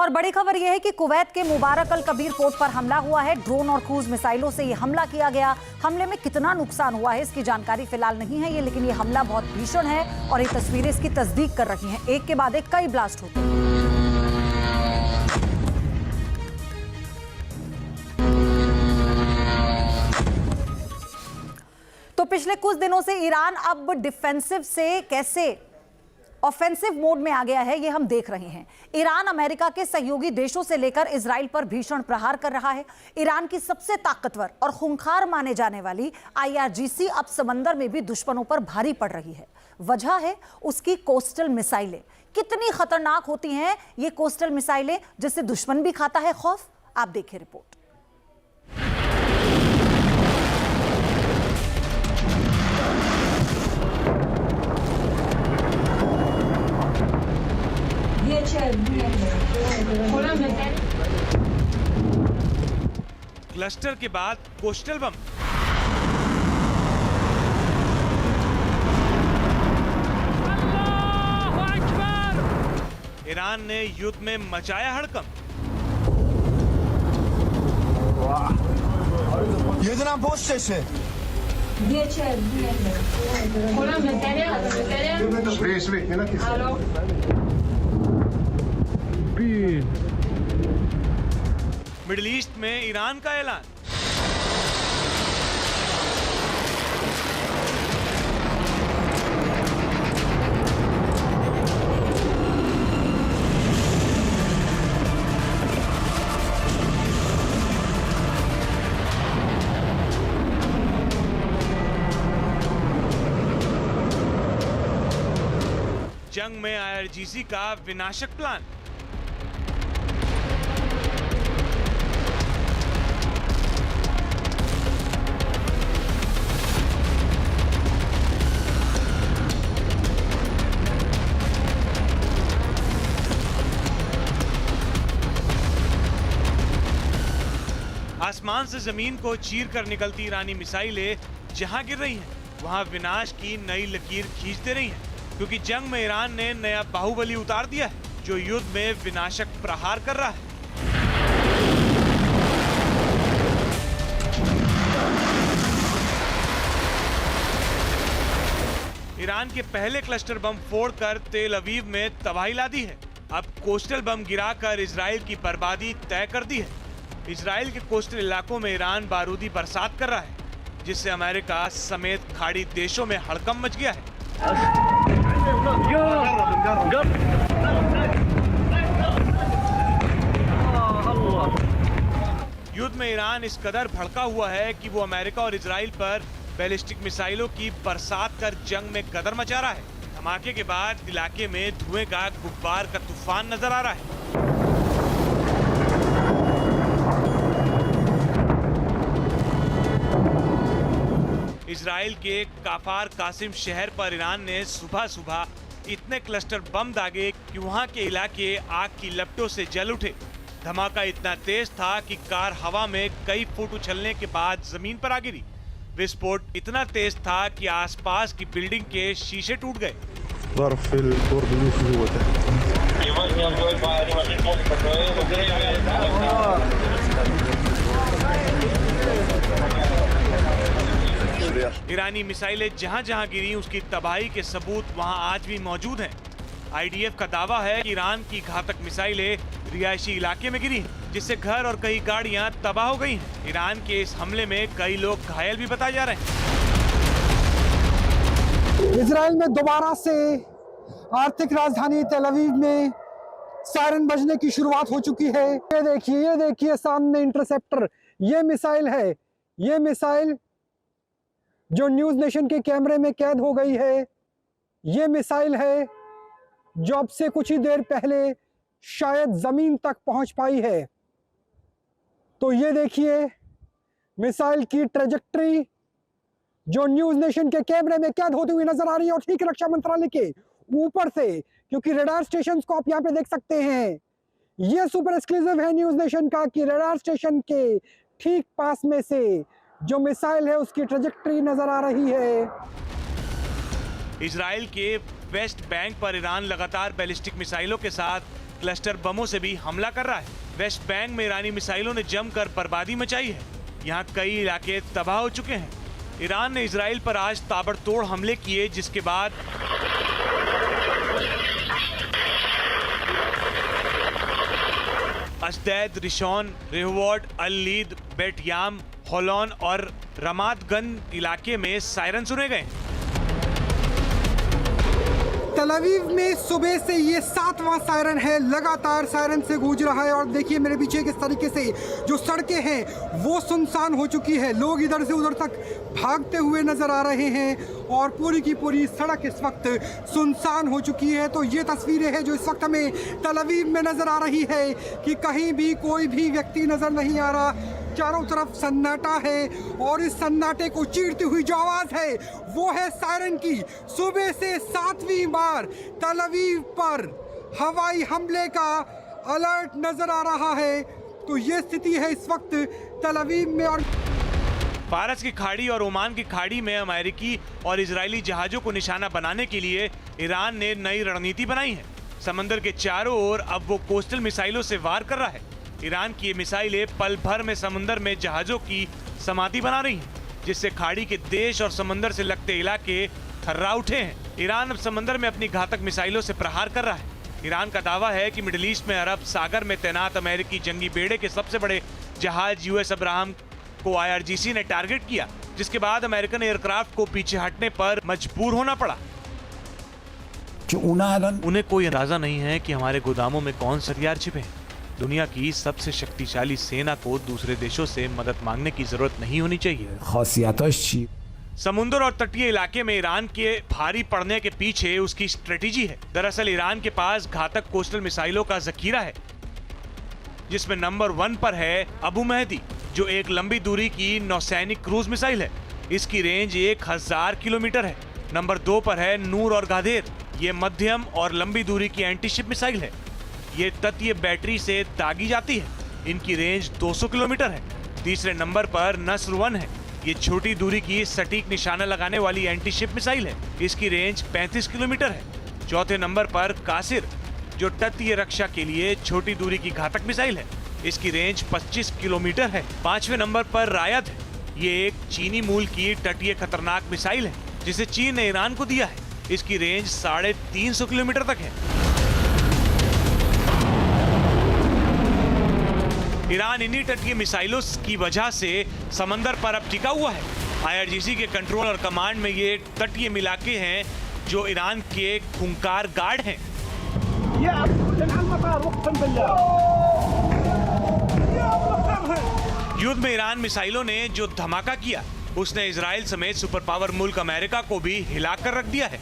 और बड़ी खबर यह है कि कुवैत के मुबारक अल कबीर पोर्ट पर हमला हुआ है। ड्रोन और क्रूज मिसाइलों से यह हमला किया गया। हमले में कितना नुकसान हुआ है इसकी जानकारी फिलहाल नहीं है लेकिन यह हमला बहुत भीषण है और ये तस्वीरें इसकी तस्दीक कर रही हैं। एक के बाद एक कई ब्लास्ट होते हैं। तो पिछले कुछ दिनों से ईरान अब डिफेंसिव से कैसे ऑफेंसिव मोड में आ गया है ये हम देख रहे हैं। ईरान अमेरिका के सहयोगी देशों से लेकर इजराइल पर भीषण प्रहार कर रहा है। ईरान की सबसे ताकतवर और खूंखार माने जाने वाली IRGC अब समंदर में भी दुश्मनों पर भारी पड़ रही है। वजह है उसकी कोस्टल मिसाइलें। कितनी खतरनाक होती हैं ये कोस्टल मिसाइलें जिससे दुश्मन भी खाता है खौफ। आप देखिए रिपोर्ट। क्लस्टर के बाद कोस्टल बम। अल्लाहु अकबर। ईरान ने युद्ध में मचाया हड़कंप। Jedyna poszczeszy. मिडिल ईस्ट में ईरान का ऐलान। जंग में IRGC का विनाशक प्लान। आसमान से जमीन को चीर कर निकलती ईरानी मिसाइलें जहां गिर रही हैं, वहां विनाश की नई लकीर खींचते रही हैं, क्योंकि जंग में ईरान ने नया बाहुबली उतार दिया है जो युद्ध में विनाशक प्रहार कर रहा है। ईरान के पहले क्लस्टर बम फोड़कर तेल अवीव में तबाही ला दी है। अब कोस्टल बम गिराकर इजराइल की बर्बादी तय कर दी है। इजराइल के कोस्टल इलाकों में ईरान बारूदी बरसात कर रहा है, जिससे अमेरिका समेत खाड़ी देशों में हड़कंप मच गया है। युद्ध में ईरान इस कदर भड़का हुआ है कि वो अमेरिका और इजराइल पर बैलिस्टिक मिसाइलों की बरसात कर जंग में गदर मचा रहा है। धमाके के बाद इलाके में धुएं का गुब्बार का तूफान नजर आ रहा है। इजराइल के काफार कासिम शहर पर ईरान ने सुबह सुबह इतने क्लस्टर बम दागे कि वहां के इलाके आग की लपटों से जल उठे। धमाका इतना तेज था कि कार हवा में कई फुट उछलने के बाद जमीन पर आ गिरी। विस्फोट इतना तेज था कि आसपास की बिल्डिंग के शीशे टूट गए। ईरानी मिसाइलें जहां जहां गिरी उसकी तबाही के सबूत वहां आज भी मौजूद हैं। IDF का दावा है कि ईरान की घातक मिसाइलें रिहायशी इलाके में गिरी, जिससे घर और कई गाड़ियां तबाह हो गई हैं। ईरान के इस हमले में कई लोग घायल भी बताए जा रहे हैं। इजराइल में दोबारा से आर्थिक राजधानी तेल अवीव में सायरन बजने की शुरुआत हो चुकी है। ये देखिए सामने इंटरसेप्टर। ये मिसाइल है, ये मिसाइल जो न्यूज नेशन के कैमरे में कैद हो गई है। ये मिसाइल है जो अब से कुछ ही देर पहले शायद जमीन तक पहुंच पाई है। तो ये देखिए मिसाइल की ट्रेजेक्टरी जो न्यूज नेशन के कैमरे में कैद होती हुई नजर आ रही है और ठीक रक्षा मंत्रालय के ऊपर से, क्योंकि रडार स्टेशन को आप यहाँ पे देख सकते हैं। ये सुपर एक्सक्लूसिव है न्यूज नेशन का कि रडार स्टेशन के ठीक पास में से जो मिसाइल है उसकी ट्रेजेक्टरी नजर आ रही है। इजराइल के वेस्ट बैंक पर ईरान लगातार बैलिस्टिक मिसाइलों के साथ क्लस्टर बमों से भी हमला कर रहा है। वेस्ट बैंक में ईरानी मिसाइलों ने जमकर बर्बादी मचाई है। यहाँ कई इलाके तबाह हो चुके हैं। ईरान ने इजराइल पर आज ताबड़तोड़ हमले किए, जिसके बाद अशदैद, रिशॉन, रेहोवॉट, अल-लीद, बेट याम, होलोन और रमात गन इलाके में सायरन सुने गए। तल अवीव में सुबह से ये 7वां सायरन है, लगातार सायरन से गूंज रहा है। और देखिए मेरे पीछे किस तरीके से जो सड़कें हैं वो सुनसान हो चुकी है। लोग इधर से उधर तक भागते हुए नजर आ रहे हैं और पूरी की पूरी सड़क इस वक्त सुनसान हो चुकी है। तो ये तस्वीरें हैं जो इस वक्त हमें तल अवीव में नजर आ रही है कि कहीं भी कोई भी व्यक्ति नजर नहीं आ रहा। चारों तरफ सन्नाटा है और इस सन्नाटे को चीरती हुई जो आवाज है वो है सायरन की। सुबह से 7वीं बार तल अवीव पर हवाई हमले का अलर्ट नजर आ रहा है। तो ये स्थिति है इस वक्त तल अवीव में। और फारस की खाड़ी और ओमान की खाड़ी में अमेरिकी और इजरायली जहाजों को निशाना बनाने के लिए ईरान ने नई रणनीति बनाई है। समंदर के चारों ओर अब वो कोस्टल मिसाइलों से वार कर रहा है। ईरान की ये मिसाइलें पल भर में समुद्र में जहाजों की समाधि बना रही हैं, जिससे खाड़ी के देश और समंदर से लगते इलाके थर्रा उठे हैं। ईरान अब समंदर में अपनी घातक मिसाइलों से प्रहार कर रहा है। ईरान का दावा है कि मिडिल ईस्ट में अरब सागर में तैनात अमेरिकी जंगी बेड़े के सबसे बड़े जहाज यूएस अब्राहम को IRGC ने टारगेट किया, जिसके बाद अमेरिकन एयरक्राफ्ट को पीछे हटने पर मजबूर होना पड़ा। उन्हें कोई अंदाजा नहीं है कि हमारे गोदामों में कौन से हथियार छिपे हैं। दुनिया की सबसे शक्तिशाली सेना को दूसरे देशों से मदद मांगने की जरूरत नहीं होनी चाहिए। समुद्र और तटीय इलाके में ईरान के भारी पड़ने के पीछे उसकी स्ट्रेटेजी है। दरअसल ईरान के पास घातक कोस्टल मिसाइलों का जखीरा है, जिसमें नंबर 1 पर है अबू मेहदी, जो एक लंबी दूरी की नौसैनिक क्रूज मिसाइल है। इसकी रेंज 1000 किलोमीटर है। नंबर 2 पर है नूर और गादेर, ये मध्यम और लंबी दूरी की एंटीशिप मिसाइल है। ये तटीय बैटरी से दागी जाती है। इनकी रेंज 200 किलोमीटर है। तीसरे नंबर पर नस्र 1 है। ये छोटी दूरी की सटीक निशाना लगाने वाली एंटीशिप मिसाइल है। इसकी रेंज 35 किलोमीटर है। चौथे नंबर पर कासिर, जो तटीय रक्षा के लिए छोटी दूरी की घातक मिसाइल है। इसकी रेंज 25 किलोमीटर है। 5वें नंबर पर रायद है। ये एक चीनी मूल की तटीय खतरनाक मिसाइल है, जिसे चीन ने ईरान को दिया है। इसकी रेंज 350 किलोमीटर तक है। ईरान इन्हीं तटीय मिसाइलों की वजह से समंदर पर अब टिका हुआ है। IRGC के कंट्रोल और कमांड में ये तटीय इलाके हैं जो ईरान के खूंखार गार्ड हैं। युद्ध में ईरान मिसाइलों ने जो धमाका किया, उसने इजराइल समेत सुपर पावर मुल्क अमेरिका को भी हिलाकर रख दिया है।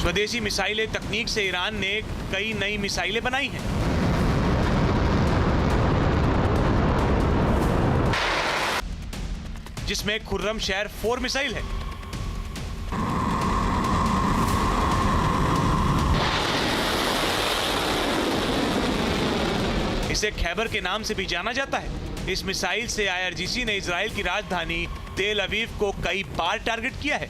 स्वदेशी मिसाइलें तकनीक से ईरान ने कई नई मिसाइलें बनाई हैं। जिसमें खुर्रम शहर 4 मिसाइल है। इसे खैबर के नाम से भी जाना जाता है। इस मिसाइल से IRGC ने इजराइल की राजधानी तेल अवीव को कई बार टारगेट किया है।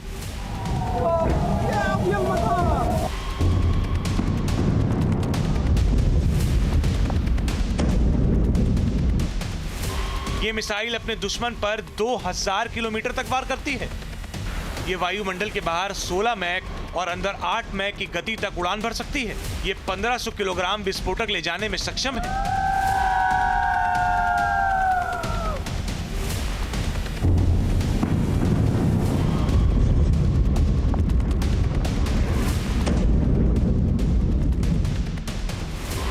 ये मिसाइल अपने दुश्मन पर 2000 किलोमीटर तक वार करती है। ये वायुमंडल के बाहर 16 मैक और अंदर 8 मैक की गति तक उड़ान भर सकती है। ये 1500 किलोग्राम विस्फोटक ले जाने में सक्षम है।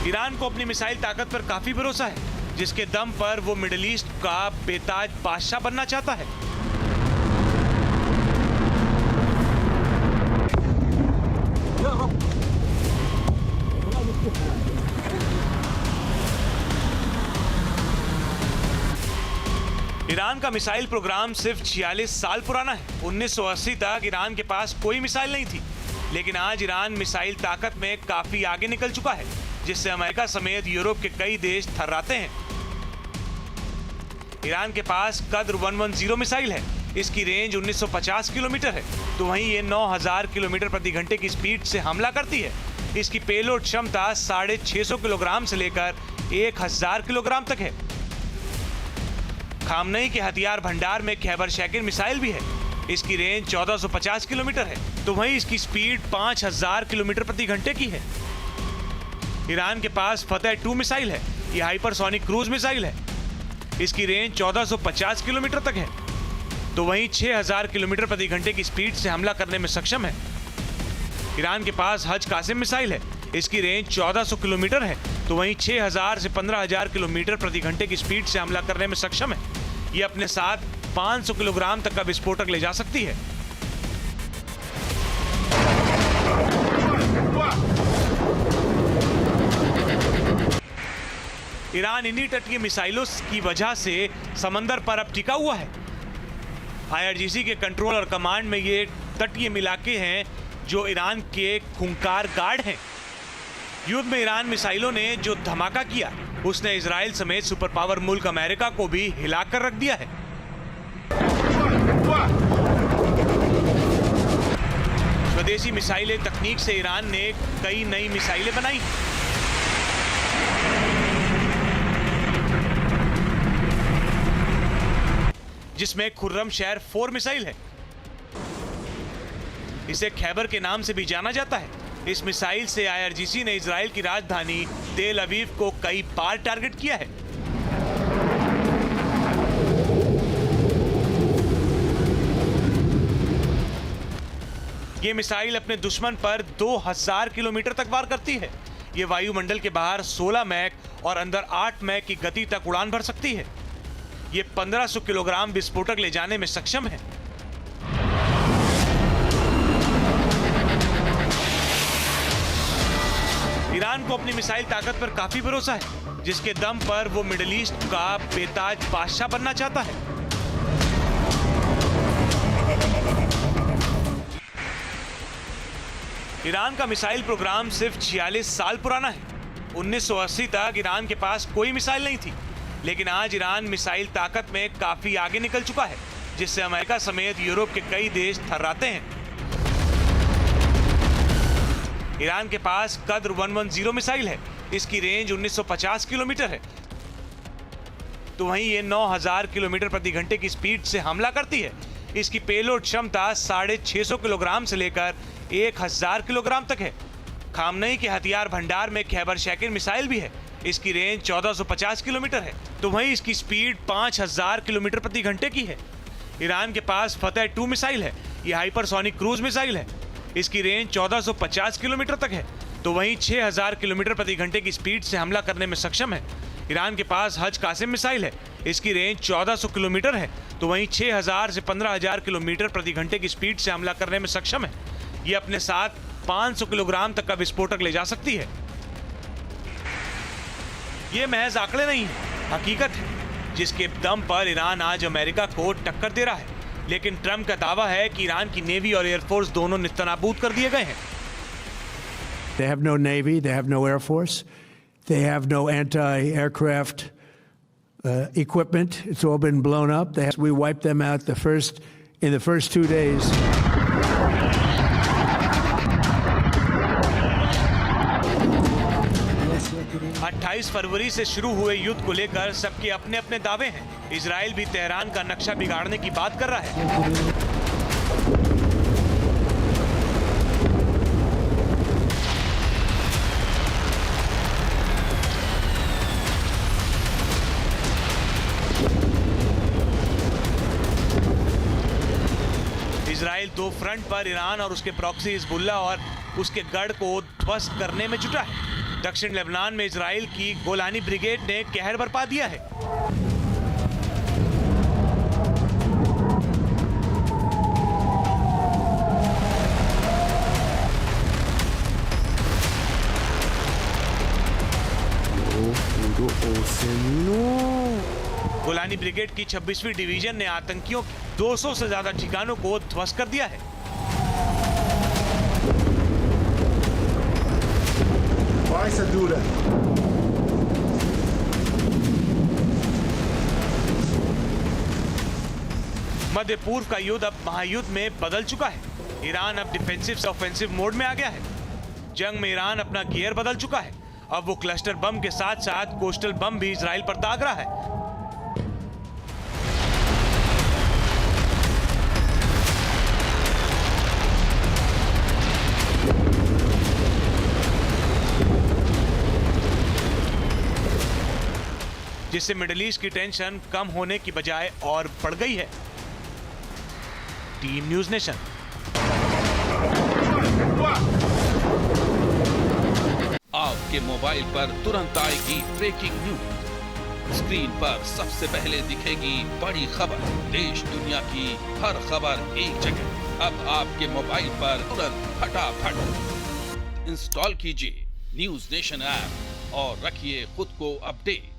ईरान को अपनी मिसाइल ताकत पर काफी भरोसा है, जिसके दम पर वो मिडिल ईस्ट का बेताज बादशाह बनना चाहता है। ईरान का मिसाइल प्रोग्राम सिर्फ 46 साल पुराना है। 1980 तक ईरान के पास कोई मिसाइल नहीं थी, लेकिन आज ईरान मिसाइल ताकत में काफी आगे निकल चुका है, जिससे अमेरिका समेत यूरोप के कई देश थर्राते हैं। ईरान के पास कद्र 110 मिसाइल है, इसकी रेंज 1950 किलोमीटर है, तो वहीं ये 9000 किलोमीटर प्रति घंटे की स्पीड से हमला करती है। इसकी पेलोड क्षमता 650 किलोग्राम से लेकर 1000 किलोग्राम तक है। खामनेई के हथियार भंडार में खैबर शैकिन मिसाइल भी है। इसकी रेंज 1450 किलोमीटर है, तो वहीं इसकी स्पीड 5000 किलोमीटर प्रति घंटे की है। ईरान के पास फतेह 2 मिसाइल है। यह हाइपरसोनिक क्रूज मिसाइल है। इसकी रेंज 1450 किलोमीटर तक है, तो वहीं 6000 किलोमीटर प्रति घंटे की स्पीड से हमला करने में सक्षम है। ईरान के पास हज कासिम मिसाइल है। इसकी रेंज 1400 किलोमीटर है, तो वहीं 6000 से 15000 किलोमीटर प्रति घंटे की स्पीड से हमला करने में सक्षम है। ये अपने साथ 500 किलोग्राम तक का विस्फोटक ले जा सकती है। ईरान इन्हीं तटीय मिसाइलों की वजह से समंदर पर अब टिका हुआ है। IRGC के कंट्रोल और कमांड में ये तटीय इलाके हैं जो ईरान के खूंखार गार्ड हैं। युद्ध में ईरान मिसाइलों ने जो धमाका किया, उसने इजराइल समेत सुपर पावर मुल्क अमेरिका को भी हिलाकर रख दिया है। स्वदेशी मिसाइलें तकनीक से ईरान ने कई नई मिसाइलें बनाई। जिसमें खुर्रम शहर 4 मिसाइल है। इसे खैबर के नाम से भी जाना जाता है। इस मिसाइल से IRGC ने इजराइल की राजधानी तेल अवीव को कई बार टारगेट किया है। ये मिसाइल अपने दुश्मन पर 2000 किलोमीटर तक वार करती है। ये वायुमंडल के बाहर 16 मैक और अंदर 8 मैक की गति तक उड़ान भर सकती है। ये 1500 किलोग्राम विस्फोटक ले जाने में सक्षम है। ईरान को अपनी मिसाइल ताकत पर काफी भरोसा है, जिसके दम पर वो मिडिल ईस्ट का बेताज बादशाह बनना चाहता है। ईरान का मिसाइल प्रोग्राम सिर्फ 46 साल पुराना है। 1980 तक ईरान के पास कोई मिसाइल नहीं थी, लेकिन आज ईरान मिसाइल ताकत में काफी आगे निकल चुका है, जिससे अमेरिका समेत यूरोप के कई देश थर्राते हैं। ईरान के पास कद्र 110 मिसाइल है। इसकी रेंज 1950 किलोमीटर है, तो वहीं ये 9000 किलोमीटर प्रति घंटे की स्पीड से हमला करती है। इसकी पेलोड क्षमता 650 किलोग्राम से लेकर 1000 किलोग्राम तक है। खामनेई के हथियार भंडार में खैबर शैकिन मिसाइल भी है। इसकी रेंज 1450 किलोमीटर है, तो वहीं इसकी स्पीड 5000 किलोमीटर प्रति घंटे की है। ईरान के पास फतेह 2 मिसाइल है। यह हाइपरसोनिक क्रूज मिसाइल है। इसकी रेंज 1450 किलोमीटर तक है, तो वहीं 6000 किलोमीटर प्रति घंटे की स्पीड से हमला करने में सक्षम है। ईरान के पास हज कासिम मिसाइल है। इसकी रेंज 1400 किलोमीटर है, तो वहीं 6000 से 15000 किलोमीटर प्रति घंटे की स्पीड से हमला करने में सक्षम है। ये अपने साथ 500 किलोग्राम तक का विस्फोटक ले जा सकती है। ये महज आंकड़े नहीं है, हकीकत है, जिसके दम पर ईरान आज अमेरिका को टक्कर दे रहा है। लेकिन ट्रंप का दावा है कि ईरान की नेवी और एयरफोर्स दोनों निस्तनाबूद कर दिए गए हैं। They have no navy, they have no air force, they have no anti-aircraft equipment. It's all been blown up. We wiped them out in the first 2 days. अट्ठाईस फरवरी से शुरू हुए युद्ध को लेकर सबके अपने अपने दावे हैं। इजराइल भी तेहरान का नक्शा बिगाड़ने की बात कर रहा है। इजराइल 2 फ्रंट पर ईरान और उसके प्रॉक्सी हिजबुल्लाह और उसके गढ़ को ध्वस्त करने में जुटा है। दक्षिण लेबनान में इजराइल की गोलानी ब्रिगेड ने कहर बरपा दिया है। गोलानी ब्रिगेड की 26वीं डिवीजन ने आतंकियों के 200 से ज्यादा ठिकानों को ध्वस्त कर दिया है। Vai ser dura. मध्य पूर्व का युद्ध अब महायुद्ध में बदल चुका है। ईरान अब डिफेंसिव से ऑफेंसिव मोड में आ गया है। जंग में ईरान अपना गियर बदल चुका है। अब वो क्लस्टर बम के साथ साथ कोस्टल बम भी इजराइल पर दाग रहा है। जिससे मिडिल ईस्ट की टेंशन कम होने की बजाय और बढ़ गई है। Team news nation. आपके मोबाइल पर तुरंत आएगी ब्रेकिंग न्यूज। स्क्रीन पर सबसे पहले दिखेगी बड़ी खबर। देश दुनिया की हर खबर एक जगह। अब आपके मोबाइल पर तुरंत फटाफट इंस्टॉल कीजिए न्यूज नेशन ऐप और रखिए खुद को अपडेट।